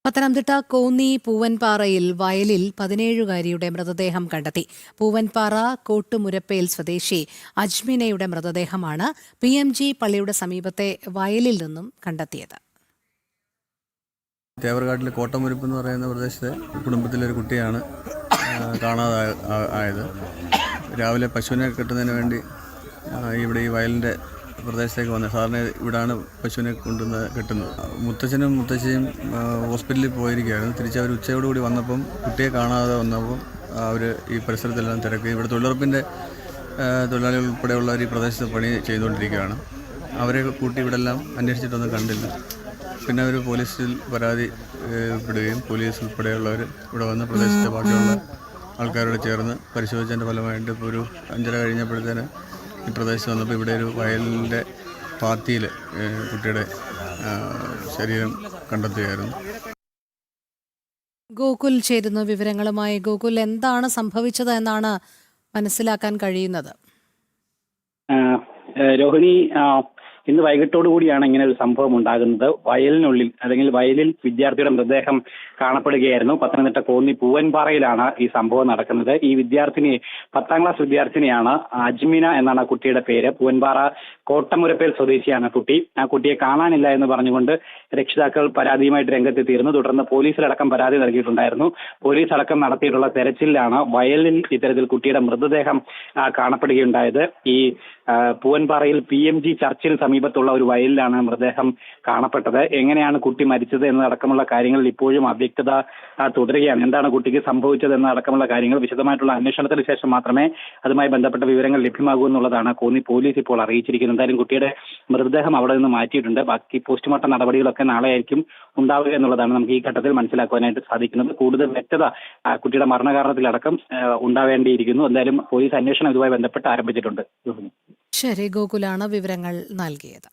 പത്തനംതിട്ട കോന്നി പൂവൻപാറയിൽ വയലിൽ 17-കാരിയുടെ മൃതദേഹം കണ്ടെത്തി. പൂവൻപാറ കോട്ടുമുരപ്പേൽ സ്വദേശി അജ്മിനയുടെ മൃതദേഹമാണ് PMG പള്ളിയുടെ സമീപത്തെ വയലിൽ നിന്നും കണ്ടെത്തിയത്. തേവർകാട്ടിലെ കോട്ടമുരിപ്പ് എന്ന് പറയുന്ന പ്രദേശത്തെ കുടുംബത്തിലൊരു കുട്ടിയാണ് കാണാതായത്. രാവിലെ പശുവിനെ കെട്ടുന്നതിന് വേണ്ടി ഇവിടെ ഈ വയലിൻ്റെ പ്രദേശത്തേക്ക് വന്നത്. സാറിന് ഇവിടാണ് പശുവിനെ കൊണ്ടുവന്ന് കെട്ടുന്നത്. മുത്തച്ഛനും മുത്തശ്ശിയും ഹോസ്പിറ്റലിൽ പോയിരിക്കുകയായിരുന്നു. തിരിച്ച് അവർ ഉച്ചയോടുകൂടി വന്നപ്പം കുട്ടിയെ കാണാതെ വന്നപ്പം അവർ ഈ പരിസരത്തെല്ലാം തിരക്കി. ഇവിടെ തൊഴിലുറപ്പിൻ്റെ തൊഴിലാളികൾ ഉൾപ്പെടെയുള്ളവർ ഈ പ്രദേശത്ത് പണി ചെയ്തുകൊണ്ടിരിക്കുകയാണ്. അവരെ കൂട്ടി ഇവിടെ എല്ലാം അന്വേഷിച്ചിട്ടൊന്നും കണ്ടില്ല. പിന്നെ അവർ പോലീസിൽ പരാതിപ്പെടുകയും പോലീസ് ഉൾപ്പെടെയുള്ളവർ ഇവിടെ വന്ന് പ്രദേശത്തെ ബാക്കിയുള്ള ആൾക്കാരോട് ചേർന്ന് പരിശോധിച്ചതിൻ്റെ ഫലമായിട്ട് ഇപ്പോൾ ഒരു 5:30 കഴിഞ്ഞപ്പോഴത്തേന് ഈ പ്രദേശത്ത് വന്നപ്പോൾ ഇവിടെ ഒരു വയലിൻ്റെ പാത്തിയിൽ കുട്ടിയുടെ ശരീരം കണ്ടെത്തുകയായിരുന്നു. ഗോകുൽ ചേരുന്നു വിവരങ്ങളുമായി. ഗോകുൽ, എന്താണ് സംഭവിച്ചത് എന്നാണ് മനസ്സിലാക്കാൻ കഴിയുന്നത്? രോഹിണി, ഇന്ന് വൈകിട്ടോടുകൂടിയാണ് ഇങ്ങനെ ഒരു സംഭവം ഉണ്ടാകുന്നത്. വയലിനുള്ളിൽ അല്ലെങ്കിൽ വയലിൽ വിദ്യാർത്ഥിയുടെ മൃതദേഹം കാണപ്പെടുകയായിരുന്നു. പത്തനംതിട്ട കോന്നി പൂവൻപാറയിലാണ് ഈ സംഭവം നടക്കുന്നത്. ഈ വിദ്യാർത്ഥിനി 10ാം ക്ലാസ് വിദ്യാർത്ഥിനിയാണ്. അജ്മിന എന്നാണ് ആ കുട്ടിയുടെ പേര്. പൂവൻപാറ കോട്ടമുരപ്പേൽ സ്വദേശിയാണ് കുട്ടി. ആ കുട്ടിയെ കാണാനില്ല എന്ന് പറഞ്ഞുകൊണ്ട് രക്ഷിതാക്കൾ പരാതിയുമായിട്ട് രംഗത്തെത്തിയിരുന്നു. തുടർന്ന് പോലീസിലടക്കം പരാതി നൽകിയിട്ടുണ്ടായിരുന്നു. പോലീസ് അടക്കം നടത്തിയിട്ടുള്ള തെരച്ചിലാണ് വയലിൽ ഇത്തരത്തിൽ കുട്ടിയുടെ മൃതദേഹം കാണപ്പെടുകയുണ്ടായത്. ഈ പൂവൻപാറയിൽ PMG ചർച്ചിൽ സമീപത്തുള്ള ഒരു വയലിലാണ് മൃതദേഹം കാണപ്പെട്ടത്. എങ്ങനെയാണ് കുട്ടി മരിച്ചത് എന്നതടക്കമുള്ള കാര്യങ്ങളിൽ ഇപ്പോഴും അവ്യക്തത തുടരുകയാണ്. എന്താണ് കുട്ടിക്ക് സംഭവിച്ചത് എന്നതടക്കമുള്ള കാര്യങ്ങൾ വിശദമായിട്ടുള്ള അന്വേഷണത്തിന് ശേഷം മാത്രമേ അതുമായി ബന്ധപ്പെട്ട വിവരങ്ങൾ ലഭ്യമാകൂ എന്നുള്ളതാണ് കോന്നി പോലീസ് ഇപ്പോൾ അറിയിച്ചിരിക്കുന്നത്. എന്തായാലും കുട്ടിയുടെ മൃതദേഹം അവിടെ നിന്ന് മാറ്റിയിട്ടുണ്ട്. ബാക്കി പോസ്റ്റ്മോർട്ടം നടപടികളൊക്കെ നാളെ ആയിരിക്കും ഉണ്ടാവുക എന്നുള്ളതാണ് നമുക്ക് ഈ ഘട്ടത്തിൽ മനസ്സിലാക്കുവാനായിട്ട് സാധിക്കുന്നത്. കൂടുതൽ വ്യക്തത കുട്ടിയുടെ മരണകാരണത്തിലടക്കം ഉണ്ടാവേണ്ടിയിരിക്കുന്നു. എന്തായാലും പോലീസ് അന്വേഷണം ഇതുമായി ബന്ധപ്പെട്ട് ആരംഭിച്ചിട്ടുണ്ട്. ശരി, ഗോകുലാണ് വിവരങ്ങൾ നൽകിയത്.